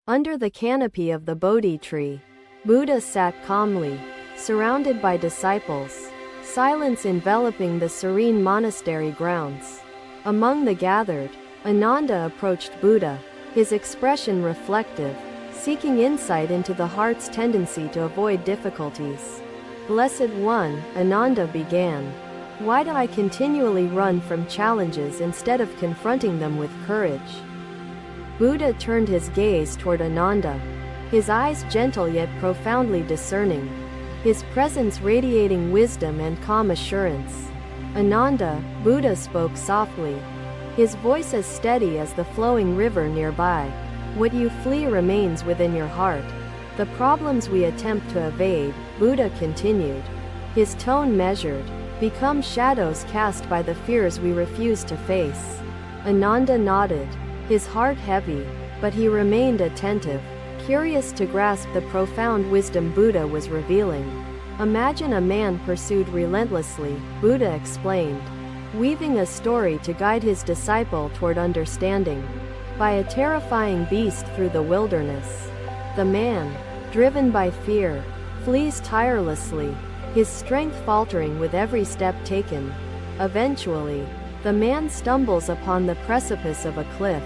Under the canopy of the Bodhi tree, Buddha sat calmly, surrounded by disciples, silence enveloping the serene monastery grounds. Among the gathered, Ananda approached Buddha, his expression reflective, seeking insight into the heart's tendency to avoid difficulties. "Blessed One," Ananda began, "why do I continually run from challenges instead of confronting them with courage?" Buddha turned his gaze toward Ananda, his eyes gentle yet profoundly discerning, his presence radiating wisdom and calm assurance. "Ananda," Buddha spoke softly, his voice as steady as the flowing river nearby, "what you flee remains within your heart. The problems we attempt to evade," Buddha continued, his tone measured, "become shadows cast by the fears we refuse to face." Ananda nodded, his heart heavy, but he remained attentive, curious to grasp the profound wisdom Buddha was revealing. "Imagine a man pursued relentlessly," Buddha explained, weaving a story to guide his disciple toward understanding, by a terrifying beast through the wilderness. The man, driven by fear, flees tirelessly, his strength faltering with every step taken. Eventually, the man stumbles upon the precipice of a cliff,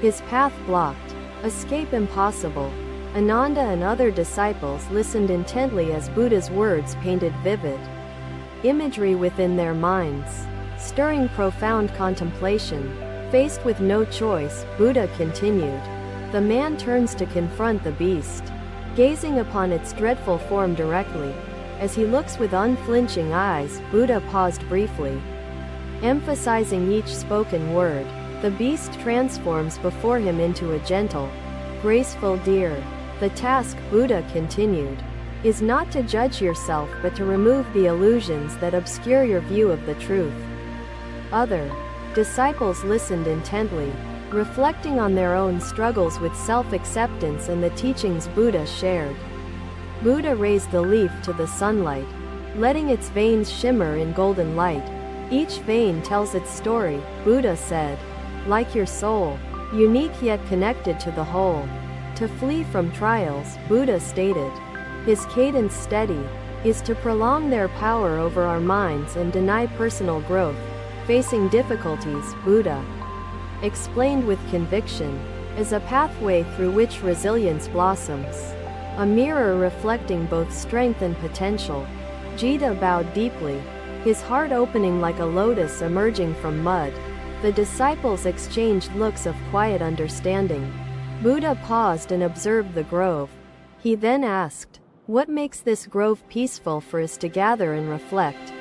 his path blocked, escape impossible. Ananda and other disciples listened intently as Buddha's words painted vivid imagery within their minds, stirring profound contemplation. Faced with no choice, Buddha continued, "The man turns to confront the beast, gazing upon its dreadful form directly. As he looks with unflinching eyes, Buddha paused briefly, emphasizing each spoken word. The beast transforms before him into a gentle, graceful deer. The task," Buddha continued, "is not to judge yourself but to remove the illusions that obscure your view of the truth." Other disciples listened intently, reflecting on their own struggles with self-acceptance and the teachings Buddha shared. Buddha raised the leaf to the sunlight, letting its veins shimmer in golden light. "Each vein tells its story," Buddha said, "like your soul, unique yet connected to the whole." To flee from trials, Buddha stated, his cadence steady, is to prolong their power over our minds and deny personal growth. Facing difficulties, Buddha explained with conviction, is a pathway through which resilience blossoms, a mirror reflecting both strength and potential. Jita bowed deeply, his heart opening like a lotus emerging from mud. The disciples exchanged looks of quiet understanding. Buddha paused and observed the grove. He then asked, "What makes this grove peaceful for us to gather and reflect?"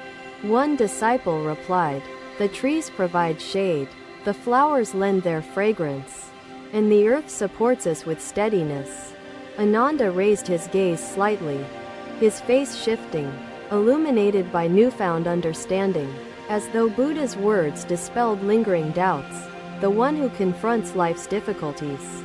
One disciple replied, "The trees provide shade, the flowers lend their fragrance, and the earth supports us with steadiness." Ananda raised his gaze slightly, his face shifting, illuminated by newfound understanding, as though Buddha's words dispelled lingering doubts, "the one who confronts life's difficulties,"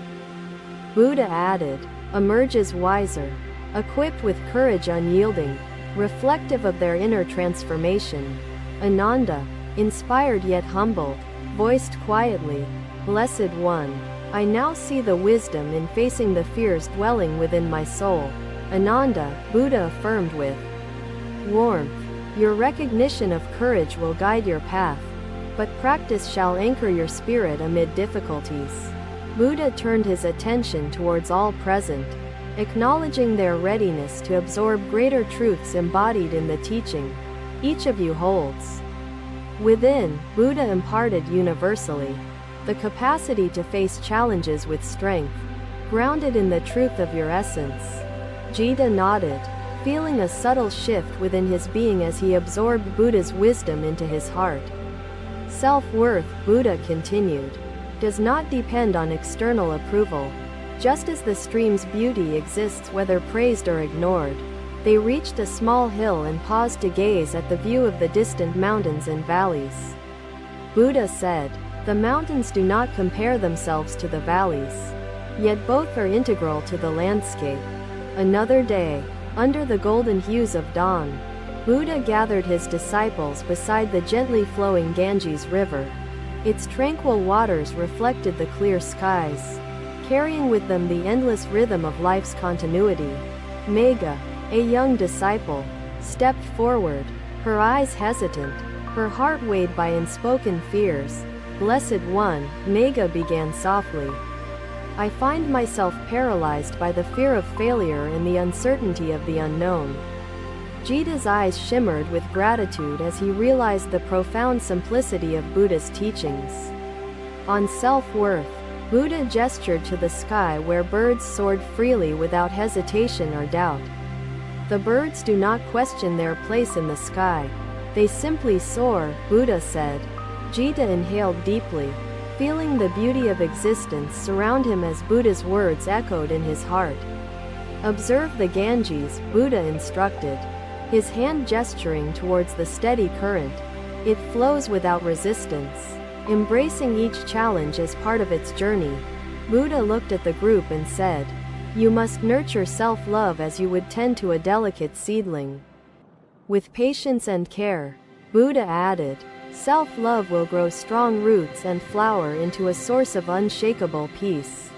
Buddha added, "emerges wiser, equipped with courage unyielding, reflective of their inner transformation." Ananda, inspired yet humbled, voiced quietly, "Blessed One, I now see the wisdom in facing the fears dwelling within my soul." "Ananda," Buddha affirmed with warmth, "your recognition of courage will guide your path, but practice shall anchor your spirit amid difficulties." Buddha turned his attention towards all present, acknowledging their readiness to absorb greater truths embodied in the teaching each of you holds within. Buddha imparted universally the capacity to face challenges with strength, grounded in the truth of your essence. Jita nodded, feeling a subtle shift within his being as he absorbed Buddha's wisdom into his heart. Self-worth, Buddha continued, does not depend on external approval. Just as the stream's beauty exists whether praised or ignored. They reached a small hill and paused to gaze at the view of the distant mountains and valleys. Buddha said, "The mountains do not compare themselves to the valleys, yet both are integral to the landscape." Another day, under the golden hues of dawn, Buddha gathered his disciples beside the gently flowing Ganges River. Its tranquil waters reflected the clear skies, carrying with them the endless rhythm of life's continuity. Megha, a young disciple, stepped forward, her eyes hesitant, her heart weighed by unspoken fears. "Blessed One," Megha began softly, "I find myself paralyzed by the fear of failure and the uncertainty of the unknown." Jita's eyes shimmered with gratitude as he realized the profound simplicity of Buddha's teachings. On self-worth, Buddha gestured to the sky where birds soared freely without hesitation or doubt. "The birds do not question their place in the sky. They simply soar," Buddha said. Jita inhaled deeply, feeling the beauty of existence surround him as Buddha's words echoed in his heart. "Observe the Ganges," Buddha instructed, his hand gesturing towards the steady current. "It flows without resistance, embracing each challenge as part of its journey." Buddha looked at the group and said, "You must nurture self-love as you would tend to a delicate seedling. With patience and care," Buddha added, "self-love will grow strong roots and flower into a source of unshakable peace."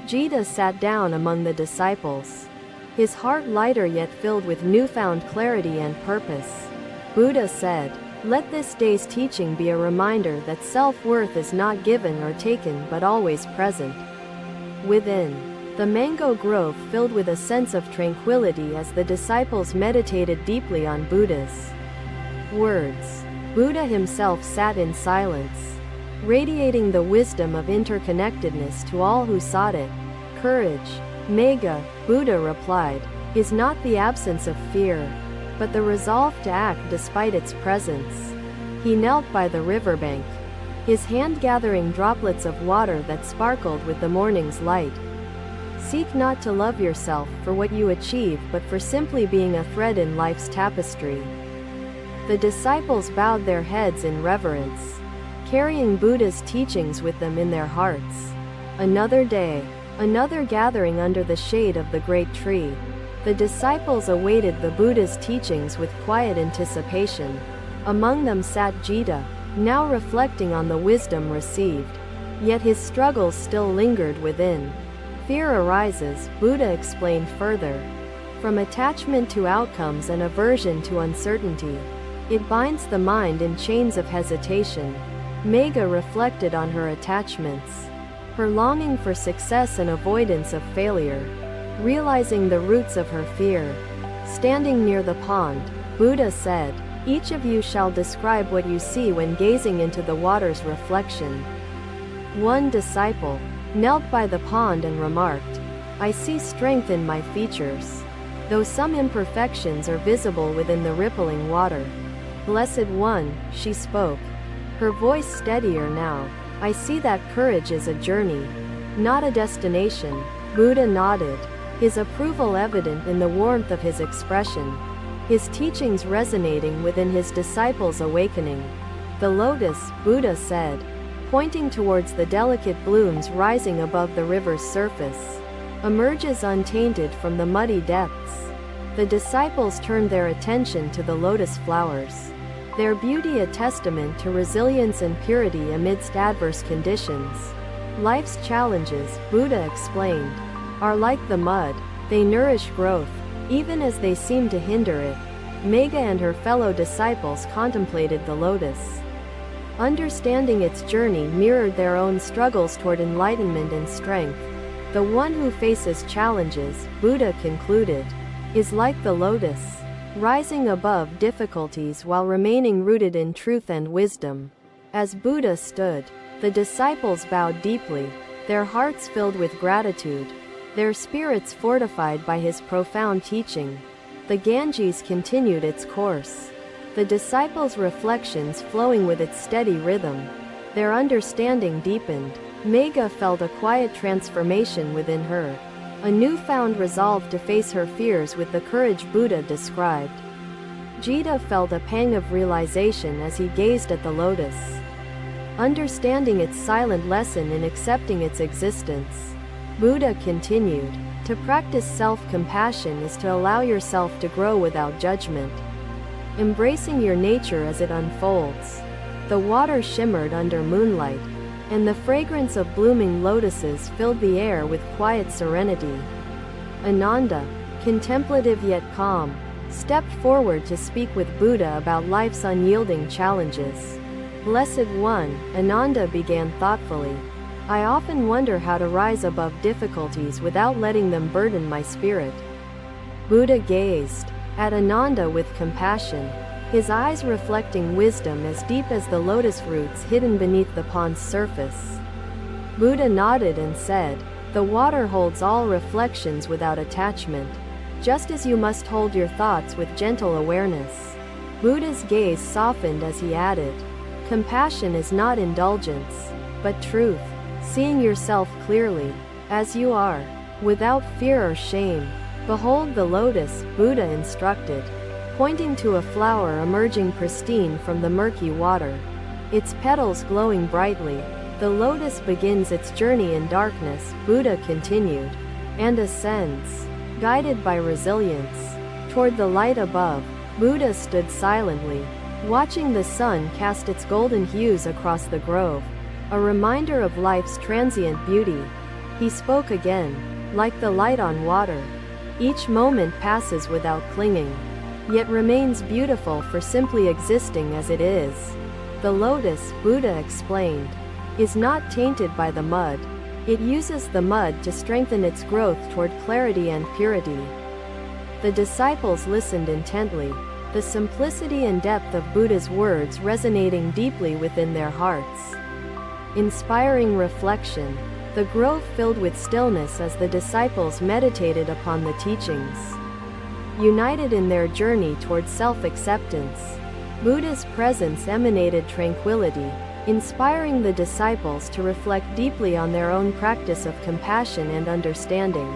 Jita sat down among the disciples, his heart lighter yet filled with newfound clarity and purpose. Buddha said, "Let this day's teaching be a reminder that self-worth is not given or taken but always present." Within, the mango grove filled with a sense of tranquility as the disciples meditated deeply on Buddha's words. Buddha himself sat in silence, radiating the wisdom of interconnectedness to all who sought it. "Courage, Megha," Buddha replied, "is not the absence of fear, but the resolve to act despite its presence." He knelt by the riverbank, his hand gathering droplets of water that sparkled with the morning's light. "Seek not to love yourself for what you achieve but for simply being a thread in life's tapestry." The disciples bowed their heads in reverence, carrying Buddha's teachings with them in their hearts. Another day, another gathering under the shade of the great tree. The disciples awaited the Buddha's teachings with quiet anticipation. Among them sat Jita, now reflecting on the wisdom received. Yet his struggles still lingered within. "Fear arises," Buddha explained further, "from attachment to outcomes and aversion to uncertainty. It binds the mind in chains of hesitation." Megha reflected on her attachments, her longing for success and avoidance of failure, realizing the roots of her fear. Standing near the pond, Buddha said, "Each of you shall describe what you see when gazing into the water's reflection." One disciple knelt by the pond and remarked, "I see strength in my features, though some imperfections are visible within the rippling water." "Blessed One," she spoke, her voice steadier now, "I see that courage is a journey, not a destination." Buddha nodded, his approval evident in the warmth of his expression, his teachings resonating within his disciples' awakening. "The lotus," Buddha said, pointing towards the delicate blooms rising above the river's surface, "emerges untainted from the muddy depths." The disciples turned their attention to the lotus flowers, their beauty a testament to resilience and purity amidst adverse conditions. "Life's challenges," Buddha explained, "are like the mud. They nourish growth, even as they seem to hinder it." Megha and her fellow disciples contemplated the lotus, understanding its journey mirrored their own struggles toward enlightenment and strength. "The one who faces challenges," Buddha concluded, "is like the lotus, rising above difficulties while remaining rooted in truth and wisdom." As Buddha stood, the disciples bowed deeply, their hearts filled with gratitude, their spirits fortified by his profound teaching. The Ganges continued its course, the disciples' reflections flowing with its steady rhythm. Their understanding deepened. Megha felt a quiet transformation within her, a newfound resolve to face her fears with the courage Buddha described. Jita felt a pang of realization as he gazed at the lotus, understanding its silent lesson in accepting its existence. Buddha continued, "To practice self-compassion is to allow yourself to grow without judgment, embracing your nature as it unfolds." The water shimmered under moonlight, and the fragrance of blooming lotuses filled the air with quiet serenity. Ananda, contemplative yet calm, stepped forward to speak with Buddha about life's unyielding challenges. Blessed One, Ananda began thoughtfully, I often wonder how to rise above difficulties without letting them burden my spirit. Buddha gazed at Ananda with compassion, his eyes reflecting wisdom as deep as the lotus roots hidden beneath the pond's surface. Buddha nodded and said, the water holds all reflections without attachment, just as you must hold your thoughts with gentle awareness. Buddha's gaze softened as he added, compassion is not indulgence, but truth, seeing yourself clearly, as you are, without fear or shame. Behold the lotus, Buddha instructed, pointing to a flower emerging pristine from the murky water, its petals glowing brightly. The lotus begins its journey in darkness, Buddha continued, and ascends, guided by resilience, toward the light above. Buddha stood silently, watching the sun cast its golden hues across the grove, a reminder of life's transient beauty. He spoke again, like the light on water. Each moment passes without clinging, yet remains beautiful for simply existing as it is. The lotus, Buddha explained, is not tainted by the mud. It uses the mud to strengthen its growth toward clarity and purity. The disciples listened intently, the simplicity and depth of Buddha's words resonating deeply within their hearts. Inspiring reflection, the grove filled with stillness as the disciples meditated upon the teachings. United in their journey toward self-acceptance, Buddha's presence emanated tranquility, inspiring the disciples to reflect deeply on their own practice of compassion and understanding.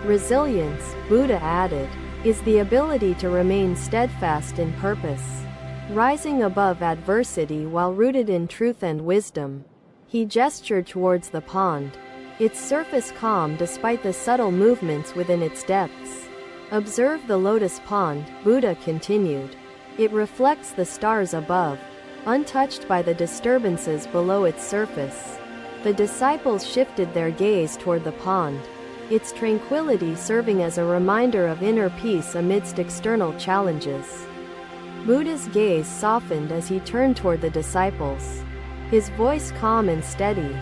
Resilience, Buddha added, is the ability to remain steadfast in purpose, rising above adversity while rooted in truth and wisdom. He gestured towards the pond, its surface calm despite the subtle movements within its depths. Observe the lotus pond, Buddha continued. It reflects the stars above, untouched by the disturbances below its surface. The disciples shifted their gaze toward the pond, its tranquility serving as a reminder of inner peace amidst external challenges. Buddha's gaze softened as he turned toward the disciples, his voice calm and steady.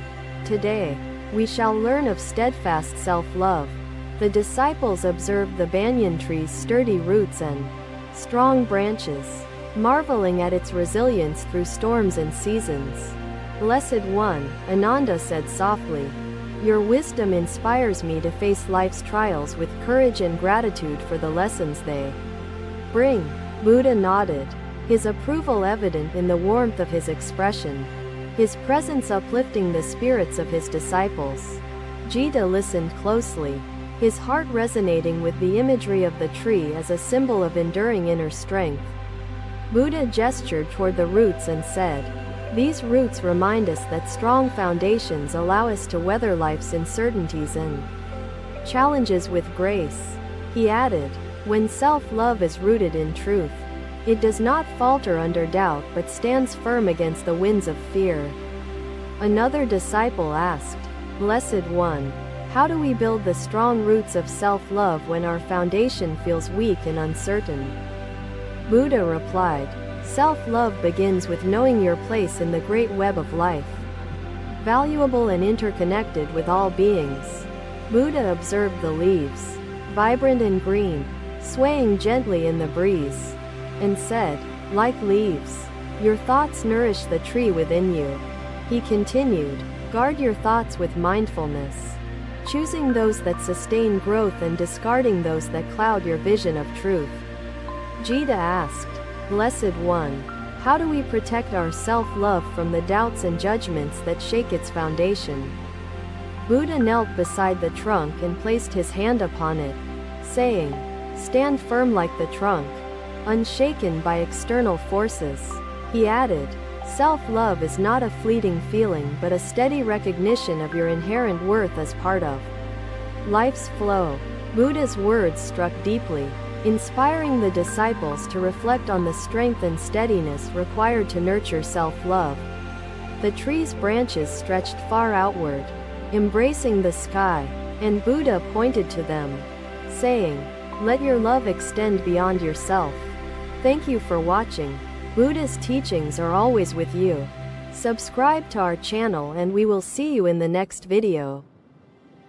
Today, we shall learn of steadfast self-love. The disciples observed the banyan tree's sturdy roots and strong branches, marveling at its resilience through storms and seasons. Blessed One, Ananda said softly, your wisdom inspires me to face life's trials with courage and gratitude for the lessons they bring. Buddha nodded, his approval evident in the warmth of his expression, his presence uplifting the spirits of his disciples. Jita listened closely, his heart resonating with the imagery of the tree as a symbol of enduring inner strength. Buddha gestured toward the roots and said, these roots remind us that strong foundations allow us to weather life's uncertainties and challenges with grace. He added, when self-love is rooted in truth, it does not falter under doubt but stands firm against the winds of fear. Another disciple asked, Blessed One, how do we build the strong roots of self-love when our foundation feels weak and uncertain? Buddha replied, self-love begins with knowing your place in the great web of life, valuable and interconnected with all beings. Buddha observed the leaves, vibrant and green, swaying gently in the breeze, and said, like leaves, your thoughts nourish the tree within you. He continued, guard your thoughts with mindfulness, choosing those that sustain growth and discarding those that cloud your vision of truth. Jita asked, Blessed One, how do we protect our self-love from the doubts and judgments that shake its foundation? Buddha knelt beside the trunk and placed his hand upon it, saying, stand firm like the trunk, unshaken by external forces. He added, self-love is not a fleeting feeling but a steady recognition of your inherent worth as part of life's flow. Buddha's words struck deeply, inspiring the disciples to reflect on the strength and steadiness required to nurture self-love. The tree's branches stretched far outward, embracing the sky, and Buddha pointed to them, saying, "Let your love extend beyond yourself." Thank you for watching. Buddha's teachings are always with you. Subscribe to our channel and we will see you in the next video.